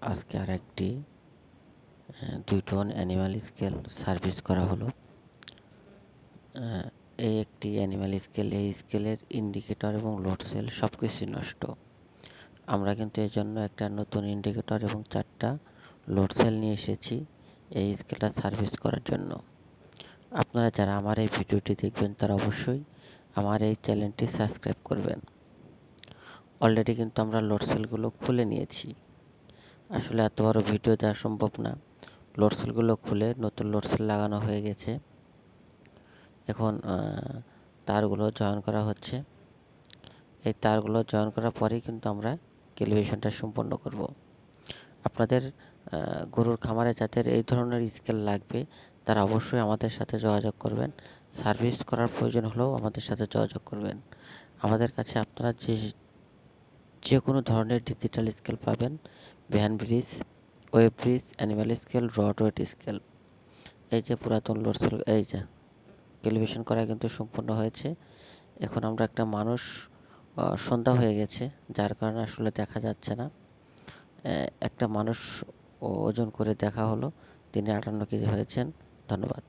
আজকে আরেকটি 2 ton animal scale service করা হলো। এই একটি অ্যানিমাল স্কেল, এই স্কেলের ইন্ডিকেটর এবং লোড সেল সব কিছুই নষ্ট। আমরা কিন্তু এর জন্য একটা নতুন ইন্ডিকেটর এবং 4টা লোড সেল নিয়ে এসেছি এই স্কেলটা সার্ভিস করার জন্য। আপনারা যারা আমার এই ভিডিওটি দেখবেন তারা অবশ্যই আমার এই চ্যানেলটি সাবস্ক্রাইব করবেন। অলরেডি কিন্তু আমরা লোড সেলগুলো খুলে নিয়েছি। আসলে এত বড় ভিডিও দেওয়া সম্ভব না। লোড সেলগুলো খুলে নতুন লোড সেল লাগানো হয়ে গেছে। এখন তারগুলো জয়েন করা হচ্ছে। এই তারগুলো জয়েন করার পরেই কিন্তু আমরা ক্যালিব্রেশনটা সম্পন্ন করব। আপনাদের গরুর খামারে যাদের এই ধরনের স্কেল লাগবে তারা অবশ্যই আমাদের সাথে যোগাযোগ করবেন। সার্ভিস করার প্রয়োজন হলেও আমাদের সাথে যোগাযোগ করবেন। আমাদের কাছে আপনারা যে কোনো ধরনের ডিজিটাল স্কেল পাবেন। Van bridge, web bridge, animal scale, rod weight scale. এই যে পুরাতন লোড সেল, এই যে ক্যালিব্রেশন করা কিন্তু সম্পূর্ণ হয়েছে। এখন আমরা একটা মানুষ, সন্ধ্যা হয়ে গেছে যার কারণে আসলে দেখা যাচ্ছে না। একটা মানুষ ওজন করে দেখা হলো, তিনি 58 কেজি হয়েছেন। ধন্যবাদ।